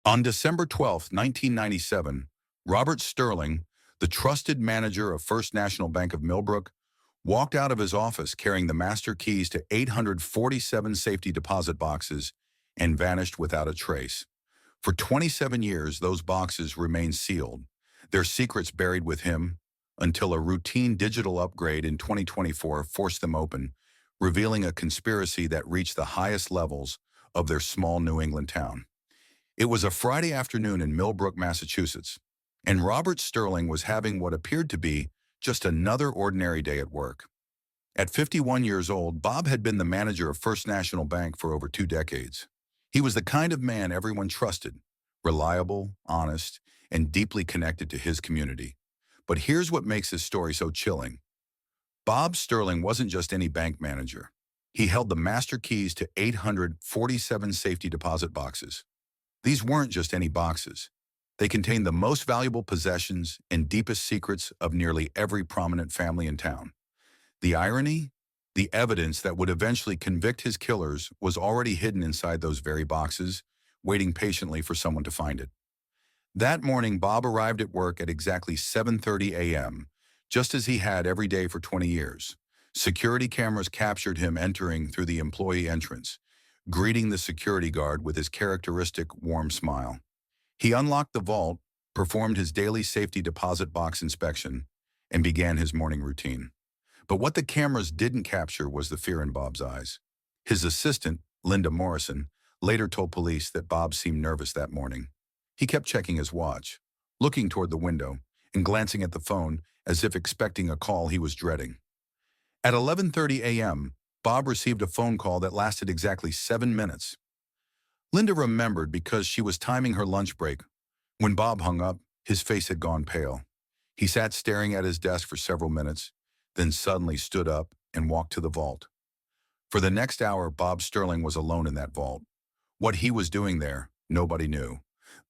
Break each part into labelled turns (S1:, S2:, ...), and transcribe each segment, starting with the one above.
S1: On December 12, 1997, Robert Sterling, the trusted manager of First National Bank of Millbrook, walked out of his office carrying the master keys to 847 safety deposit boxes and vanished without a trace. For 27 years, those boxes remained sealed, their secrets buried with him, until a routine digital upgrade in 2024 forced them open, revealing a conspiracy that reached the highest levels of their small New England town. It was a Friday afternoon in Millbrook, Massachusetts, and Robert Sterling was having what appeared to be just another ordinary day at work. At 51 years old, Bob had been the manager of First National Bank for over 2 decades. He was the kind of man everyone trusted, reliable, honest, and deeply connected to his community. But here's what makes his story so chilling. Bob Sterling wasn't just any bank manager. He held the master keys to 847 safety deposit boxes. These weren't just any boxes. They contained the most valuable possessions and deepest secrets of nearly every prominent family in town. The irony? The evidence that would eventually convict his killers was already hidden inside those very boxes, waiting patiently for someone to find it. That morning, Bob arrived at work at exactly 7:30 a.m., just as he had every day for 20 years. Security cameras captured him entering through the employee entrance, greeting the security guard with his characteristic warm smile. He unlocked the vault, performed his daily safety deposit box inspection, and began his morning routine. But what the cameras didn't capture was the fear in Bob's eyes. His assistant, Linda Morrison, later told police that Bob seemed nervous that morning. He kept checking his watch, looking toward the window, and glancing at the phone as if expecting a call he was dreading. At 11:30 a.m., Bob received a phone call that lasted exactly 7 minutes. Linda remembered because she was timing her lunch break. When Bob hung up, his face had gone pale. He sat staring at his desk for several minutes, then suddenly stood up and walked to the vault. For the next hour, Bob Sterling was alone in that vault. What he was doing there, nobody knew.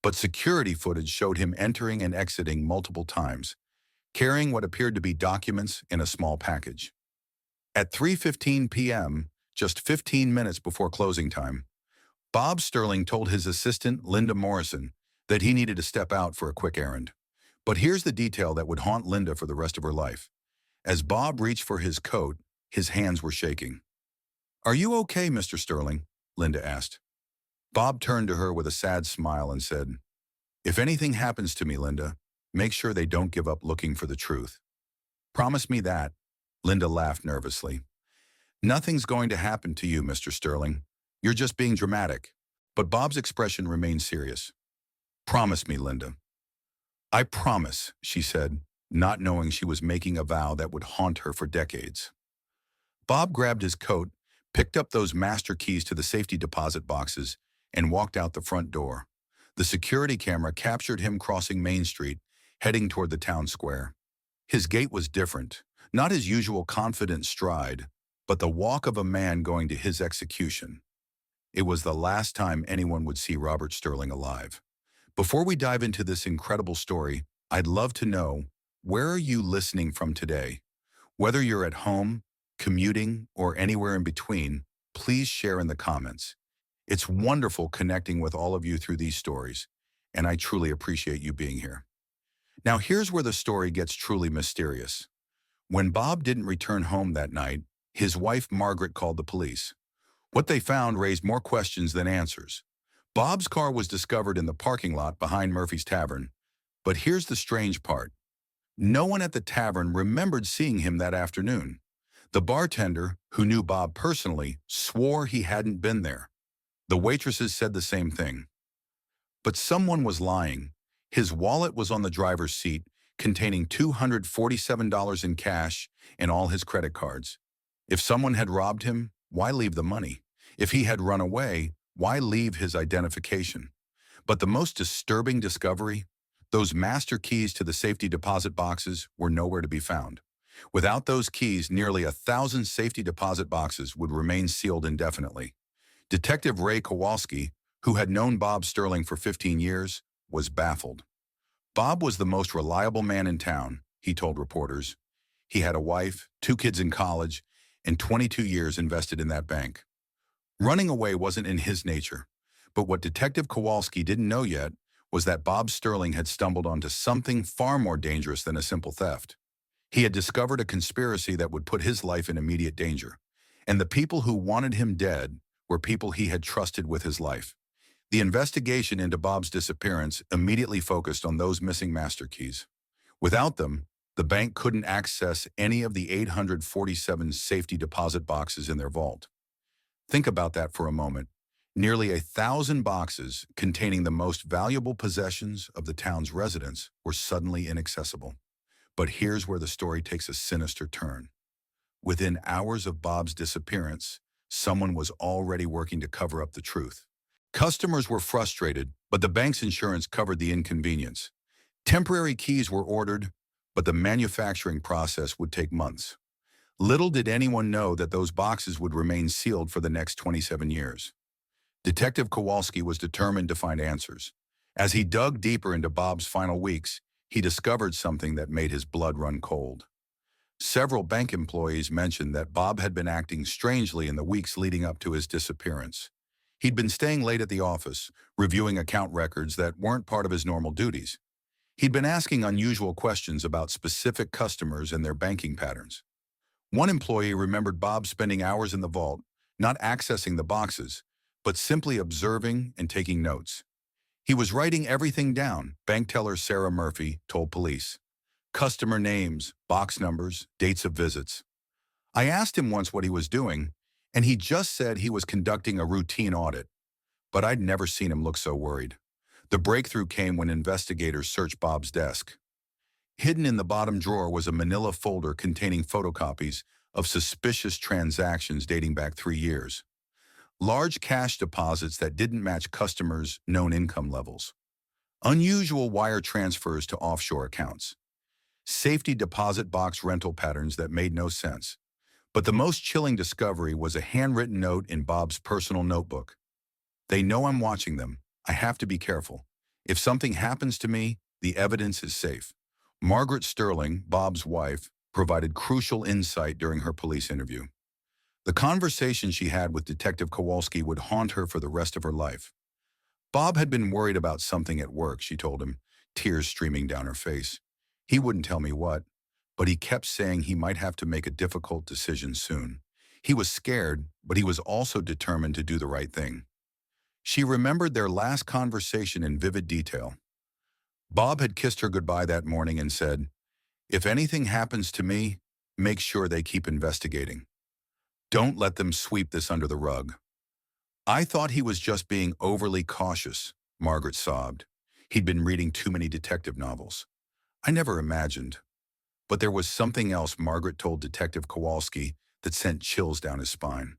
S1: But security footage showed him entering and exiting multiple times, carrying what appeared to be documents in a small package. At 3:15 p.m., just 15 minutes before closing time, Bob Sterling told his assistant, Linda Morrison, that he needed to step out for a quick errand. But here's the detail that would haunt Linda for the rest of her life. As Bob reached for his coat, his hands were shaking. "Are you okay, Mr. Sterling?" Linda asked. Bob turned to her with a sad smile and said, "If anything happens to me, Linda, make sure they don't give up looking for the truth." "Promise me that." Linda laughed nervously. "Nothing's going to happen to you, Mr. Sterling. You're just being dramatic." But Bob's expression remained serious. "Promise me, Linda." "I promise," she said, not knowing she was making a vow that would haunt her for decades. Bob grabbed his coat, picked up those master keys to the safety deposit boxes, and walked out the front door. The security camera captured him crossing Main Street, heading toward the town square. His gait was different, not his usual confident stride, but the walk of a man going to his execution. It was the last time anyone would see Robert Sterling alive. Before we dive into this incredible story, I'd love to know, where are you listening from today? Whether you're at home, commuting, or anywhere in between, please share in the comments. It's wonderful connecting with all of you through these stories, and I truly appreciate you being here. Now here's where the story gets truly mysterious. When Bob didn't return home that night, his wife Margaret called the police. What they found raised more questions than answers. Bob's car was discovered in the parking lot behind Murphy's Tavern. But here's the strange part. No one at the tavern remembered seeing him that afternoon. The bartender, who knew Bob personally, swore he hadn't been there. The waitresses said the same thing. But someone was lying. His wallet was on the driver's seat, containing $247 in cash and all his credit cards. If someone had robbed him, why leave the money? If he had run away, why leave his identification? But the most disturbing discovery? Those master keys to the safety deposit boxes were nowhere to be found. Without those keys, nearly 1,000 safety deposit boxes would remain sealed indefinitely. Detective Ray Kowalski, who had known Bob Sterling for 15 years, was baffled. Bob was the most reliable man in town, he told reporters. He had a wife, 2 kids in college, and 22 years invested in that bank. Running away wasn't in his nature, But what Detective Kowalski didn't know yet was that Bob Sterling had stumbled onto something far more dangerous than a simple theft. He had discovered a conspiracy that would put his life in immediate danger. And the people who wanted him dead were people he had trusted with his life. The investigation into Bob's disappearance immediately focused on those missing master keys. Without them, the bank couldn't access any of the 847 safety deposit boxes in their vault. Think about that for a moment. Nearly 1,000 boxes containing the most valuable possessions of the town's residents were suddenly inaccessible. But here's where the story takes a sinister turn. Within hours of Bob's disappearance, someone was already working to cover up the truth. Customers were frustrated, but the bank's insurance covered the inconvenience. Temporary keys were ordered, but the manufacturing process would take months. Little did anyone know that those boxes would remain sealed for the next 27 years. Detective Kowalski was determined to find answers. As he dug deeper into Bob's final weeks, he discovered something that made his blood run cold. Several bank employees mentioned that Bob had been acting strangely in the weeks leading up to his disappearance. He'd been staying late at the office, reviewing account records that weren't part of his normal duties. He'd been asking unusual questions about specific customers and their banking patterns. One employee remembered Bob spending hours in the vault, not accessing the boxes, but simply observing and taking notes. He was writing everything down, bank teller Sarah Murphy told police. Customer names, box numbers, dates of visits. I asked him once what he was doing, and he just said he was conducting a routine audit. But I'd never seen him look so worried. The breakthrough came when investigators searched Bob's desk. Hidden in the bottom drawer was a manila folder containing photocopies of suspicious transactions dating back 3 years. Large cash deposits that didn't match customers' known income levels. Unusual wire transfers to offshore accounts. Safety deposit box rental patterns that made no sense. But the most chilling discovery was a handwritten note in Bob's personal notebook. They know I'm watching them. I have to be careful. If something happens to me, the evidence is safe. Margaret Sterling, Bob's wife, provided crucial insight during her police interview. The conversation she had with Detective Kowalski would haunt her for the rest of her life. Bob had been worried about something at work, she told him, tears streaming down her face. He wouldn't tell me what, but he kept saying he might have to make a difficult decision soon. He was scared, but he was also determined to do the right thing. She remembered their last conversation in vivid detail. Bob had kissed her goodbye that morning and said, "If anything happens to me, make sure they keep investigating. Don't let them sweep this under the rug." I thought he was just being overly cautious, Margaret sobbed. He'd been reading too many detective novels. I never imagined. But there was something else Margaret told Detective Kowalski that sent chills down his spine.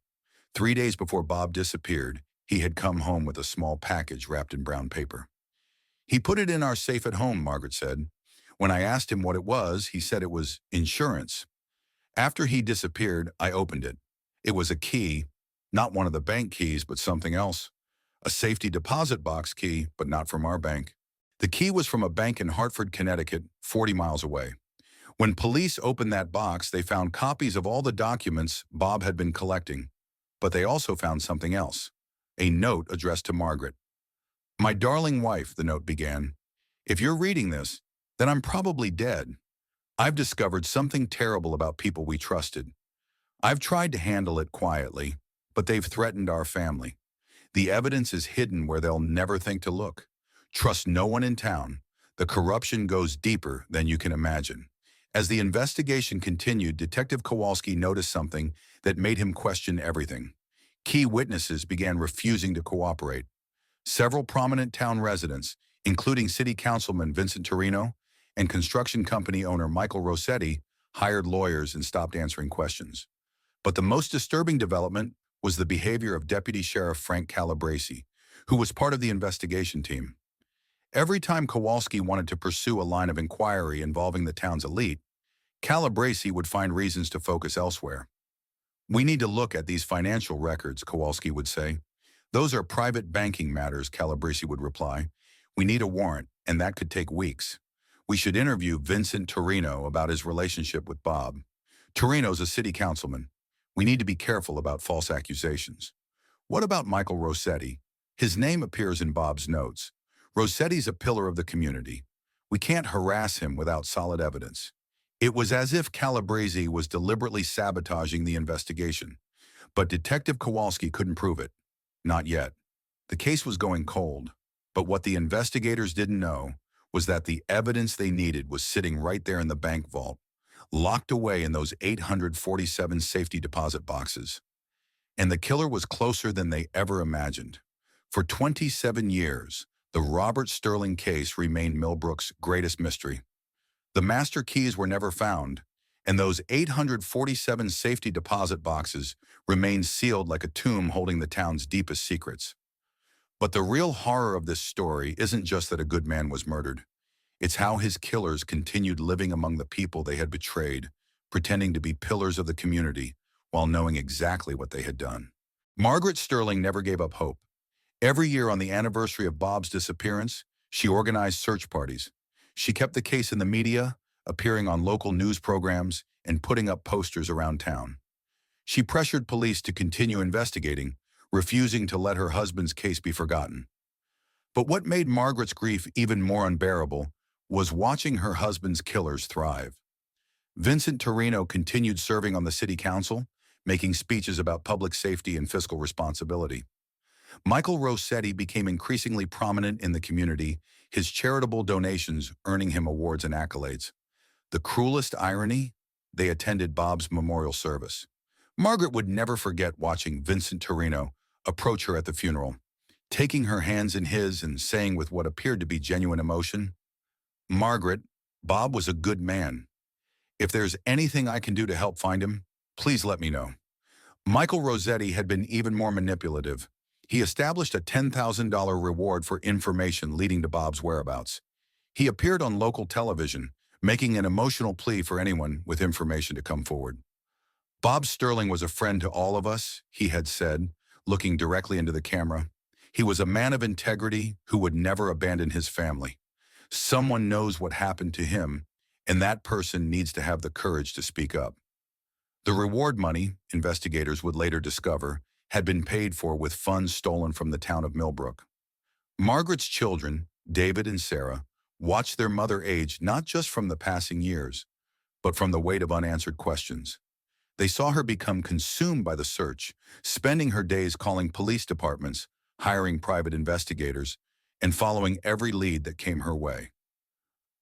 S1: 3 days before Bob disappeared, he had come home with a small package wrapped in brown paper. "He put it in our safe at home," Margaret said. "When I asked him what it was, he said it was insurance. After he disappeared, I opened it. It was a key, not one of the bank keys, but something else. A safety deposit box key, but not from our bank. The key was from a bank in Hartford, Connecticut, 40 miles away. When police opened that box, they found copies of all the documents Bob had been collecting. But they also found something else. A note addressed to Margaret. "My darling wife," the note began. "If you're reading this, then I'm probably dead. I've discovered something terrible about people we trusted. I've tried to handle it quietly, but they've threatened our family. The evidence is hidden where they'll never think to look. Trust no one in town. The corruption goes deeper than you can imagine." As the investigation continued, Detective Kowalski noticed something that made him question everything. Key witnesses began refusing to cooperate. Several prominent town residents, including City Councilman Vincent Torino and construction company owner Michael Rossetti, hired lawyers and stopped answering questions. But the most disturbing development was the behavior of Deputy Sheriff Frank Calabresi, who was part of the investigation team. Every time Kowalski wanted to pursue a line of inquiry involving the town's elite, Calabresi would find reasons to focus elsewhere. "We need to look at these financial records," Kowalski would say. "Those are private banking matters," Calabresi would reply. "We need a warrant, and that could take weeks. We should interview Vincent Torino about his relationship with Bob. Torino's a city councilman. We need to be careful about false accusations. What about Michael Rossetti? His name appears in Bob's notes. Rossetti's a pillar of the community. We can't harass him without solid evidence. It was as if Calabrese was deliberately sabotaging the investigation. But Detective Kowalski couldn't prove it. Not yet. The case was going cold. But what the investigators didn't know was that the evidence they needed was sitting right there in the bank vault, locked away in those 847 safety deposit boxes. And the killer was closer than they ever imagined. For 27 years, the Robert Sterling case remained Millbrook's greatest mystery. The master keys were never found, and those 847 safety deposit boxes remained sealed like a tomb holding the town's deepest secrets. But the real horror of this story isn't just that a good man was murdered. It's how his killers continued living among the people they had betrayed, pretending to be pillars of the community while knowing exactly what they had done. Margaret Sterling never gave up hope. Every year on the anniversary of Bob's disappearance, she organized search parties. She kept the case in the media, appearing on local news programs and putting up posters around town. She pressured police to continue investigating, refusing to let her husband's case be forgotten. But what made Margaret's grief even more unbearable was watching her husband's killers thrive. Vincent Torino continued serving on the city council, making speeches about public safety and fiscal responsibility. Michael Rossetti became increasingly prominent in the community, his charitable donations earning him awards and accolades. The cruelest irony? They attended Bob's memorial service. Margaret would never forget watching Vincent Torino approach her at the funeral, taking her hands in his and saying with what appeared to be genuine emotion, "Margaret, Bob was a good man. If there's anything I can do to help find him, please let me know." Michael Rossetti had been even more manipulative. He established a $10,000 reward for information leading to Bob's whereabouts. He appeared on local television, making an emotional plea for anyone with information to come forward. "Bob Sterling was a friend to all of us," he had said, looking directly into the camera. "He was a man of integrity who would never abandon his family. Someone knows what happened to him, and that person needs to have the courage to speak up." The reward money, investigators would later discover, had been paid for with funds stolen from the town of Millbrook. Margaret's children, David and Sarah, watched their mother age not just from the passing years, but from the weight of unanswered questions. They saw her become consumed by the search, spending her days calling police departments, hiring private investigators, and following every lead that came her way.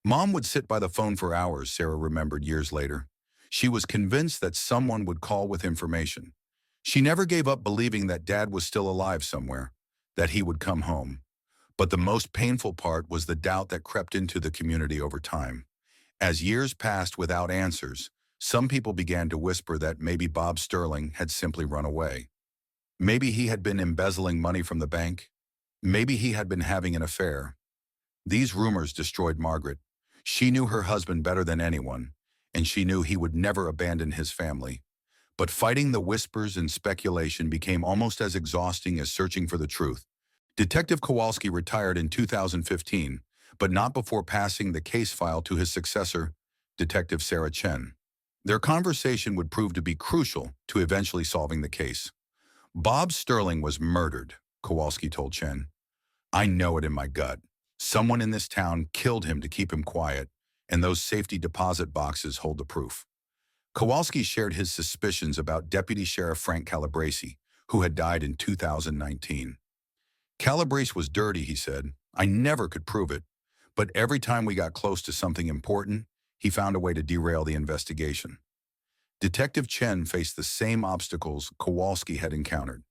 S1: Mom would sit by the phone for hours, Sarah remembered years later. She was convinced that someone would call with information. She never gave up believing that Dad was still alive somewhere, that he would come home. But the most painful part was the doubt that crept into the community over time. As years passed without answers, some people began to whisper that maybe Bob Sterling had simply run away. Maybe he had been embezzling money from the bank. Maybe he had been having an affair. These rumors destroyed Margaret. She knew her husband better than anyone, and she knew he would never abandon his family. But fighting the whispers and speculation became almost as exhausting as searching for the truth. Detective Kowalski retired in 2015, but not before passing the case file to his successor, Detective Sarah Chen. Their conversation would prove to be crucial to eventually solving the case. "Bob Sterling was murdered," Kowalski told Chen. "I know it in my gut. Someone in this town killed him to keep him quiet, and those safety deposit boxes hold the proof." Kowalski shared his suspicions about Deputy Sheriff Frank Calabrese, who had died in 2019. "Calabrese was dirty," he said. "I never could prove it, but every time we got close to something important, he found a way to derail the investigation." Detective Chen faced the same obstacles Kowalski had encountered.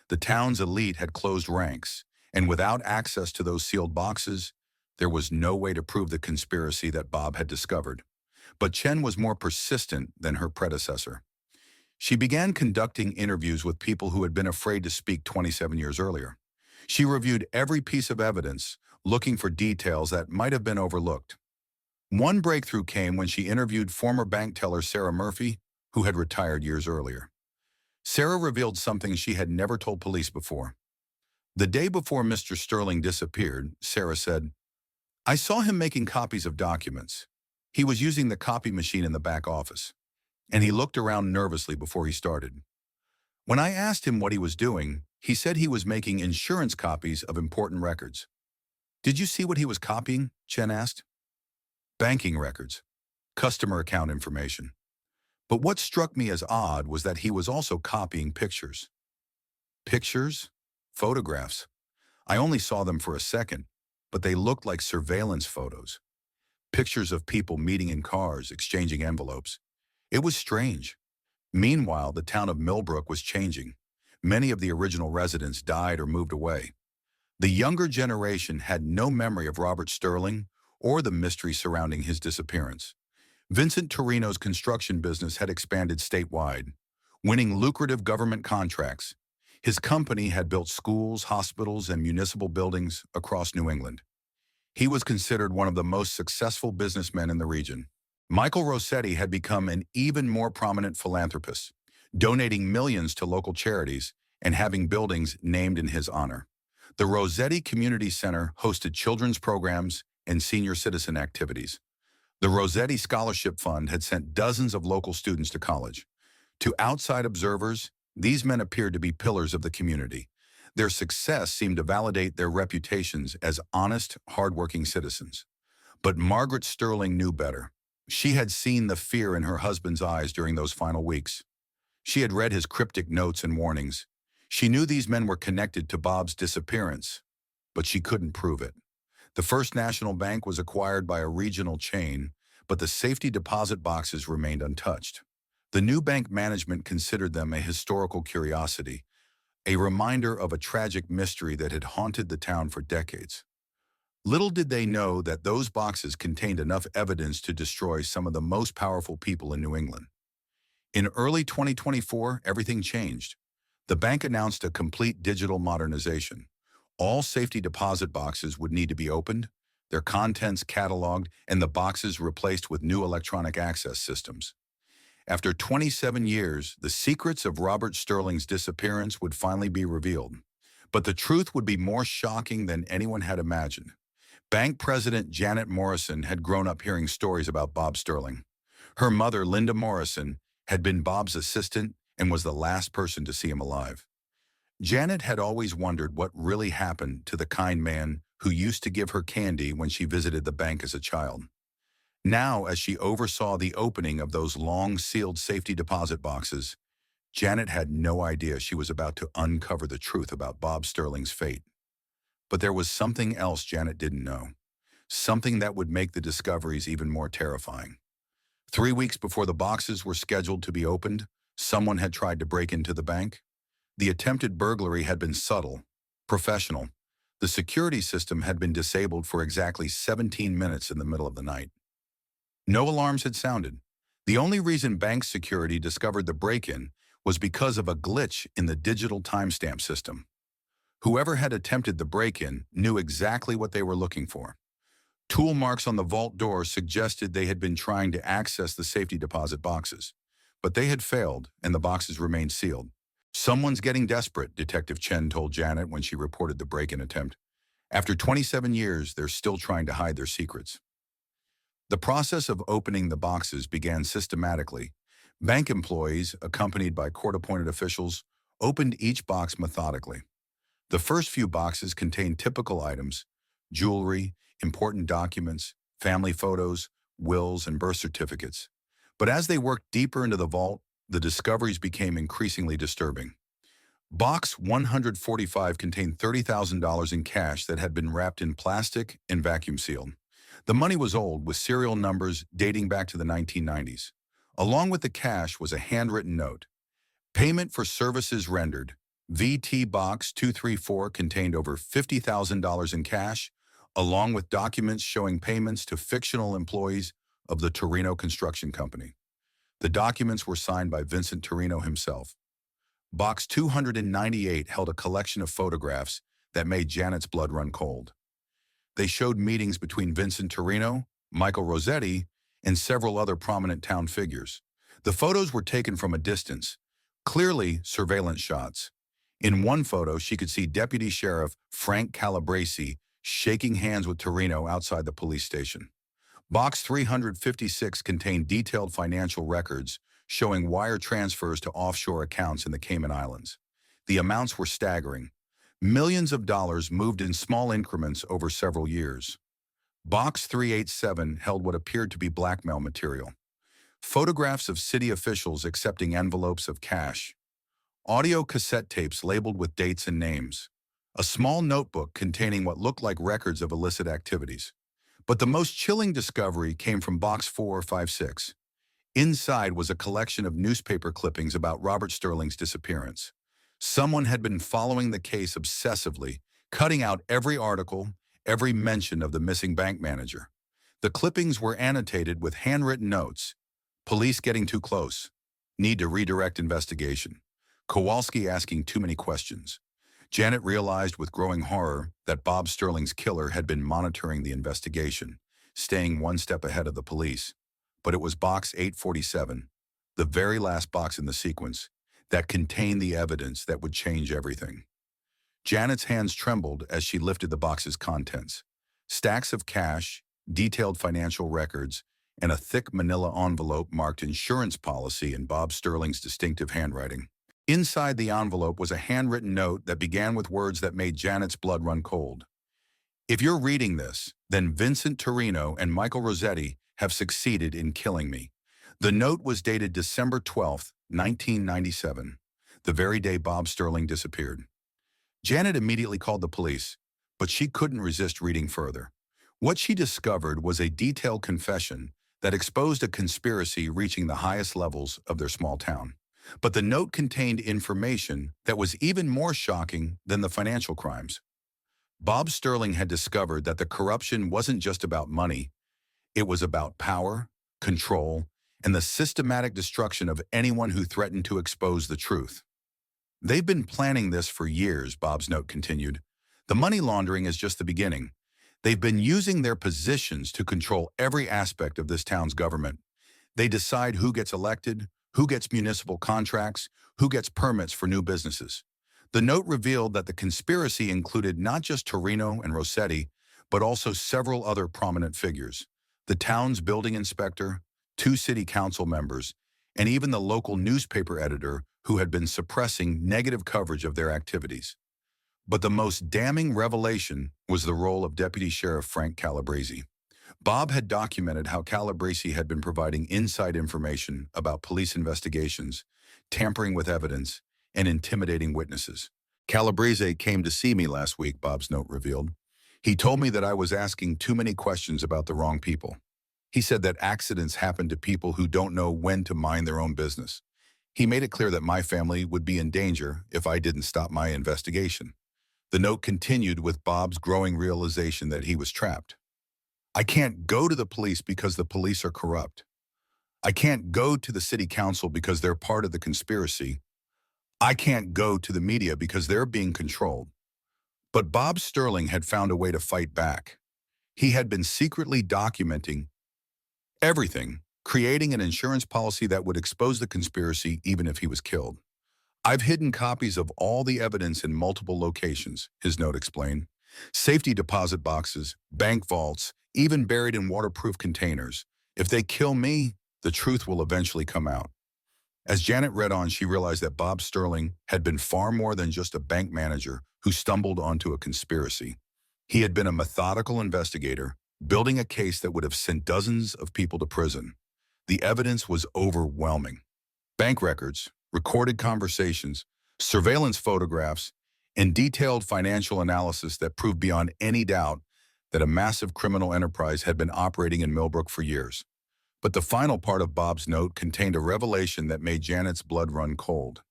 S1: The town's elite had closed ranks, and without access to those sealed boxes, there was no way to prove the conspiracy that Bob had discovered. But Chen was more persistent than her predecessor. She began conducting interviews with people who had been afraid to speak 27 years earlier. She reviewed every piece of evidence, looking for details that might have been overlooked. One breakthrough came when she interviewed former bank teller Sarah Murphy, who had retired years earlier. Sarah revealed something she had never told police before. The day before Mr. Sterling disappeared, Sarah said, "I saw him making copies of documents. He was using the copy machine in the back office, and he looked around nervously before he started. When I asked him what he was doing, he said he was making insurance copies of important records. Did you see what he was copying? Chen asked. Banking records, customer account information. But what struck me as odd was that he was also copying pictures. Pictures? Photographs. I only saw them for a second, but they looked like surveillance photos. Pictures of people meeting in cars, exchanging envelopes. It was strange. Meanwhile, the town of Millbrook was changing. Many of the original residents died or moved away. The younger generation had no memory of Robert Sterling or the mystery surrounding his disappearance. Vincent Torino's construction business had expanded statewide, winning lucrative government contracts. His company had built schools, hospitals, and municipal buildings across New England. He was considered one of the most successful businessmen in the region. Michael Rossetti had become an even more prominent philanthropist, donating millions to local charities and having buildings named in his honor. The Rossetti Community Center hosted children's programs and senior citizen activities. The Rossetti Scholarship Fund had sent dozens of local students to college. To outside observers, these men appeared to be pillars of the community. Their success seemed to validate their reputations as honest, hardworking citizens. But Margaret Sterling knew better. She had seen the fear in her husband's eyes during those final weeks. She had read his cryptic notes and warnings. She knew these men were connected to Bob's disappearance, but she couldn't prove it. The First National Bank was acquired by a regional chain, but the safety deposit boxes remained untouched. The new bank management considered them a historical curiosity, a reminder of a tragic mystery that had haunted the town for decades. Little did they know that those boxes contained enough evidence to destroy some of the most powerful people in New England. In early 2024, everything changed. The bank announced a complete digital modernization. All safety deposit boxes would need to be opened, their contents cataloged, and the boxes replaced with new electronic access systems. After 27 years, the secrets of Robert Sterling's disappearance would finally be revealed. But the truth would be more shocking than anyone had imagined. Bank President Janet Morrison had grown up hearing stories about Bob Sterling. Her mother, Linda Morrison, had been Bob's assistant and was the last person to see him alive. Janet had always wondered what really happened to the kind man who used to give her candy when she visited the bank as a child. Now, as she oversaw the opening of those long sealed safety deposit boxes, Janet had no idea she was about to uncover the truth about Bob Sterling's fate. But there was something else Janet didn't know, something that would make the discoveries even more terrifying. 3 weeks before the boxes were scheduled to be opened, someone had tried to break into the bank. The attempted burglary had been subtle, professional. The security system had been disabled for exactly 17 minutes in the middle of the night. No alarms had sounded. The only reason bank security discovered the break-in was because of a glitch in the digital timestamp system. Whoever had attempted the break-in knew exactly what they were looking for. Tool marks on the vault door suggested they had been trying to access the safety deposit boxes, but they had failed and the boxes remained sealed. "Someone's getting desperate," Detective Chen told Janet when she reported the break-in attempt. "After 27 years, they're still trying to hide their secrets." The process of opening the boxes began systematically. Bank employees, accompanied by court-appointed officials, opened each box methodically. The first few boxes contained typical items: jewelry, important documents, family photos, wills, and birth certificates. But as they worked deeper into the vault, the discoveries became increasingly disturbing. Box 145 contained $30,000 in cash that had been wrapped in plastic and vacuum sealed. The money was old, with serial numbers dating back to the 1990s. Along with the cash was a handwritten note. Payment for services rendered. VT Box 234 contained over $50,000 in cash, along with documents showing payments to fictional employees of the Torino Construction Company. The documents were signed by Vincent Torino himself. Box 298 held a collection of photographs that made Janet's blood run cold. They showed meetings between Vincent Torino, Michael Rossetti, and several other prominent town figures. The photos were taken from a distance, clearly surveillance shots. In one photo, she could see Deputy Sheriff Frank Calabresi shaking hands with Torino outside the police station. Box 356 contained detailed financial records showing wire transfers to offshore accounts in the Cayman Islands. The amounts were staggering. Millions of dollars moved in small increments over several years. Box 387 held what appeared to be blackmail material. Photographs of city officials accepting envelopes of cash. Audio cassette tapes labeled with dates and names. A small notebook containing what looked like records of illicit activities. But the most chilling discovery came from Box 456. Inside was a collection of newspaper clippings about Robert Sterling's disappearance. Someone had been following the case obsessively, cutting out every article, every mention of the missing bank manager. The clippings were annotated with handwritten notes. Police getting too close. Need to redirect investigation. Kowalski asking too many questions. Janet realized with growing horror that Bob Sterling's killer had been monitoring the investigation, staying one step ahead of the police. But it was Box 847, the very last box in the sequence, that contained the evidence that would change everything. Janet's hands trembled as she lifted the box's contents. Stacks of cash, detailed financial records, and a thick manila envelope marked insurance policy in Bob Sterling's distinctive handwriting. Inside the envelope was a handwritten note that began with words that made Janet's blood run cold. If you're reading this, then Vincent Torino and Michael Rossetti have succeeded in killing me. The note was dated December 12, 1997, the very day Bob Sterling disappeared. Janet immediately called the police, but she couldn't resist reading further. What she discovered was a detailed confession that exposed a conspiracy reaching the highest levels of their small town. But the note contained information that was even more shocking than the financial crimes. Bob Sterling had discovered that the corruption wasn't just about money. It was about power, control, and the systematic destruction of anyone who threatened to expose the truth. They've been planning this for years, Bob's note continued. The money laundering is just the beginning. They've been using their positions to control every aspect of this town's government. They decide who gets elected, who gets municipal contracts, who gets permits for new businesses. The note revealed that the conspiracy included not just Torino and Rossetti, but also several other prominent figures. The town's building inspector, 2 city council members, and even the local newspaper editor who had been suppressing negative coverage of their activities. But the most damning revelation was the role of Deputy Sheriff Frank Calabrese. Bob had documented how Calabrese had been providing inside information about police investigations, tampering with evidence, and intimidating witnesses. Calabrese came to see me last week, Bob's note revealed. He told me that I was asking too many questions about the wrong people. He said that accidents happen to people who don't know when to mind their own business. He made it clear that my family would be in danger if I didn't stop my investigation. The note continued with Bob's growing realization that he was trapped. I can't go to the police because the police are corrupt. I can't go to the city council because they're part of the conspiracy. I can't go to the media because they're being controlled. But Bob Sterling had found a way to fight back. He had been secretly documenting everything, creating an insurance policy that would expose the conspiracy even if he was killed. I've hidden copies of all the evidence in multiple locations, his note explained. Safety deposit boxes, bank vaults, even buried in waterproof containers. If they kill me, the truth will eventually come out. As Janet read on, she realized that Bob Sterling had been far more than just a bank manager who stumbled onto a conspiracy. He had been a methodical investigator, building a case that would have sent dozens of people to prison. The evidence was overwhelming. Bank records, recorded conversations, surveillance photographs, and detailed financial analysis that proved beyond any doubt that a massive criminal enterprise had been operating in Millbrook for years. But the final part of Bob's note contained a revelation that made Janet's blood run cold.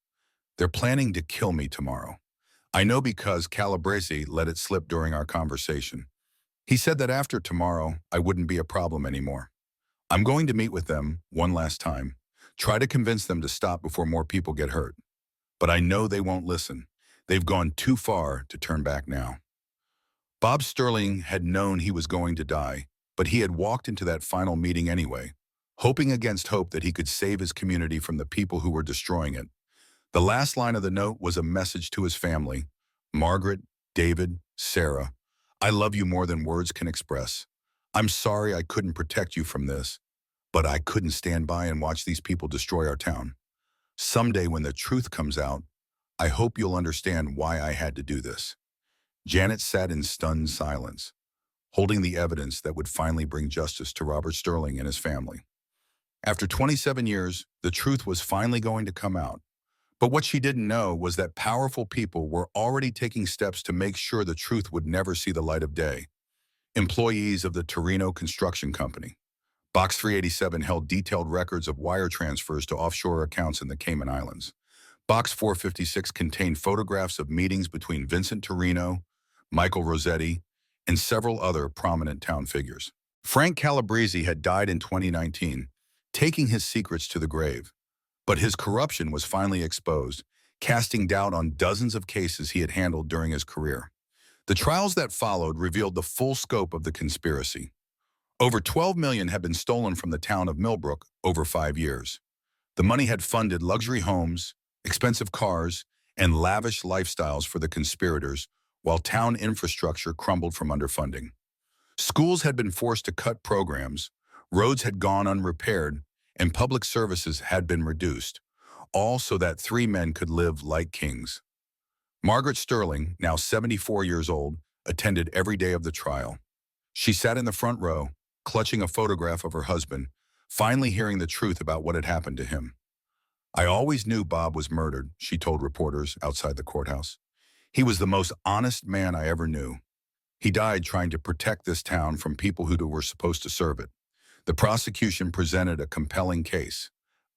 S1: They're planning to kill me tomorrow. I know because Calabrese let it slip during our conversation. He said that after tomorrow, I wouldn't be a problem anymore. I'm going to meet with them one last time, try to convince them to stop before more people get hurt. But I know they won't listen. They've gone too far to turn back now. Bob Sterling had known he was going to die, but he had walked into that final meeting anyway, hoping against hope that he could save his community from the people who were destroying it. The last line of the note was a message to his family. Margaret, David, Sarah, I love you more than words can express. I'm sorry I couldn't protect you from this. but I couldn't stand by and watch these people destroy our town. Someday when the truth comes out, I hope you'll understand why I had to do this." Janet sat in stunned silence, holding the evidence that would finally bring justice to Robert Sterling and his family. After 27 years, the truth was finally going to come out. But what she didn't know was that powerful people were already taking steps to make sure the truth would never see the light of day. Employees of the Torino Construction Company. Box 387 held detailed records of wire transfers to offshore accounts in the Cayman Islands. Box 456 contained photographs of meetings between Vincent Torino, Michael Rossetti, and several other prominent town figures. Frank Calabrese had died in 2019, taking his secrets to the grave. But his corruption was finally exposed, casting doubt on dozens of cases he had handled during his career. The trials that followed revealed the full scope of the conspiracy. Over $12 million had been stolen from the town of Millbrook over 5 years. The money had funded luxury homes, expensive cars, and lavish lifestyles for the conspirators, while town infrastructure crumbled from underfunding. Schools had been forced to cut programs, roads had gone unrepaired, and public services had been reduced, all so that 3 men could live like kings. Margaret Sterling, now 74 years old, attended every day of the trial. She sat in the front row, clutching a photograph of her husband, finally hearing the truth about what had happened to him. "I always knew Bob was murdered," she told reporters outside the courthouse. "He was the most honest man I ever knew. He died trying to protect this town from people who were supposed to serve it." The prosecution presented a compelling case.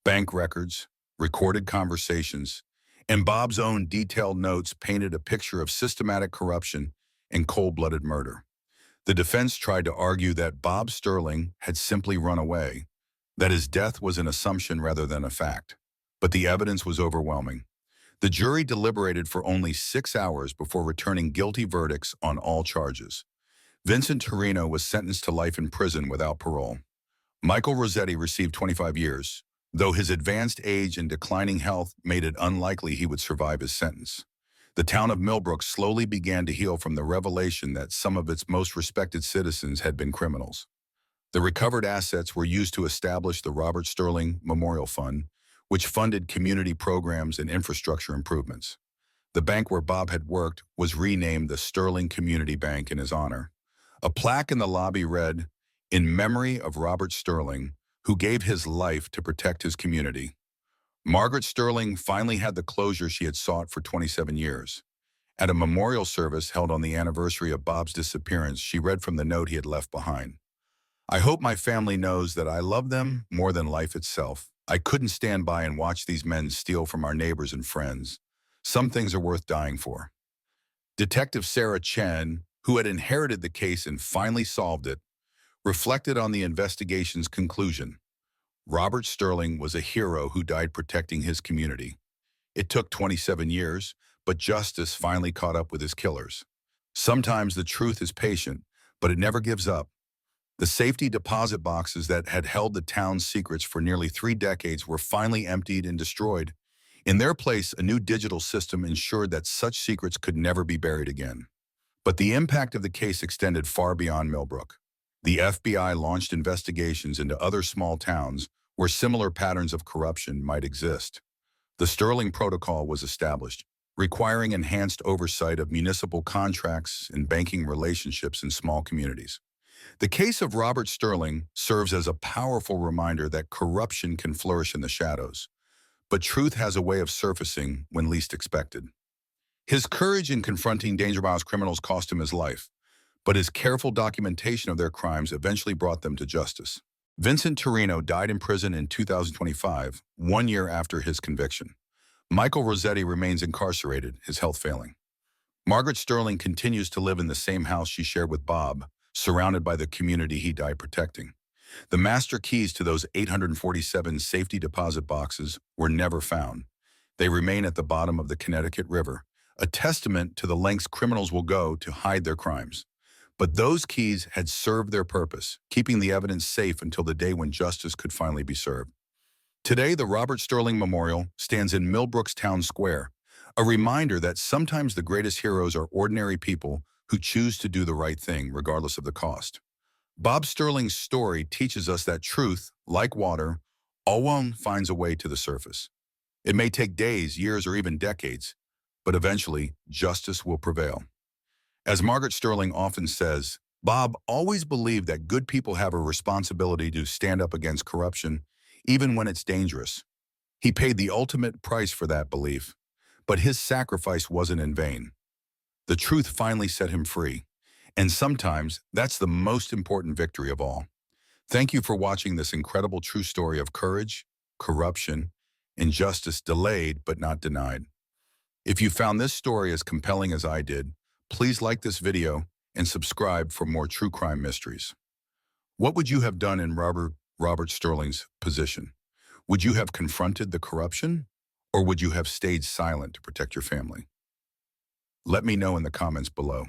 S1: Bank records, recorded conversations, and Bob's own detailed notes painted a picture of systematic corruption and cold-blooded murder. The defense tried to argue that Bob Sterling had simply run away, that his death was an assumption rather than a fact. But the evidence was overwhelming. The jury deliberated for only 6 hours before returning guilty verdicts on all charges. Vincent Torino was sentenced to life in prison without parole. Michael Rossetti received 25 years, though his advanced age and declining health made it unlikely he would survive his sentence. The town of Millbrook slowly began to heal from the revelation that some of its most respected citizens had been criminals. The recovered assets were used to establish the Robert Sterling Memorial Fund, which funded community programs and infrastructure improvements. The bank where Bob had worked was renamed the Sterling Community Bank in his honor. A plaque in the lobby read, "In memory of Robert Sterling, who gave his life to protect his community." Margaret Sterling finally had the closure she had sought for 27 years. At a memorial service held on the anniversary of Bob's disappearance, she read from the note he had left behind. "I hope my family knows that I love them more than life itself. I couldn't stand by and watch these men steal from our neighbors and friends. Some things are worth dying for." Detective Sarah Chen, who had inherited the case and finally solved it, reflected on the investigation's conclusion. Robert Sterling was a hero who died protecting his community. It took 27 years, but justice finally caught up with his killers. Sometimes the truth is patient, but it never gives up. The safety deposit boxes that had held the town's secrets for nearly 3 decades were finally emptied and destroyed. In their place, a new digital system ensured that such secrets could never be buried again. But the impact of the case extended far beyond Millbrook. The FBI launched investigations into other small towns where similar patterns of corruption might exist. The Sterling Protocol was established, requiring enhanced oversight of municipal contracts and banking relationships in small communities. The case of Robert Sterling serves as a powerful reminder that corruption can flourish in the shadows, but truth has a way of surfacing when least expected. His courage in confronting dangerous criminals cost him his life, but his careful documentation of their crimes eventually brought them to justice. Vincent Torino died in prison in 2025, 1 year after his conviction. Michael Rossetti remains incarcerated, his health failing. Margaret Sterling continues to live in the same house she shared with Bob, surrounded by the community he died protecting. The master keys to those 847 safety deposit boxes were never found. They remain at the bottom of the Connecticut River, a testament to the lengths criminals will go to hide their crimes. But those keys had served their purpose, keeping the evidence safe until the day when justice could finally be served. Today, the Robert Sterling Memorial stands in Millbrook's town square, a reminder that sometimes the greatest heroes are ordinary people who choose to do the right thing regardless of the cost. Bob Sterling's story teaches us that truth, like water, always finds a way to the surface. It may take days, years, or even decades, but eventually justice will prevail. As Margaret Sterling often says, Bob always believed that good people have a responsibility to stand up against corruption, even when it's dangerous. He paid the ultimate price for that belief, but his sacrifice wasn't in vain. The truth finally set him free, and sometimes that's the most important victory of all. Thank you for watching this incredible true story of courage, corruption, and justice delayed but not denied. If you found this story as compelling as I did, please like this video and subscribe for more true crime mysteries. What would you have done in Robert Sterling's position? Would you have confronted the corruption, or would you have stayed silent to protect your family? Let me know in the comments below.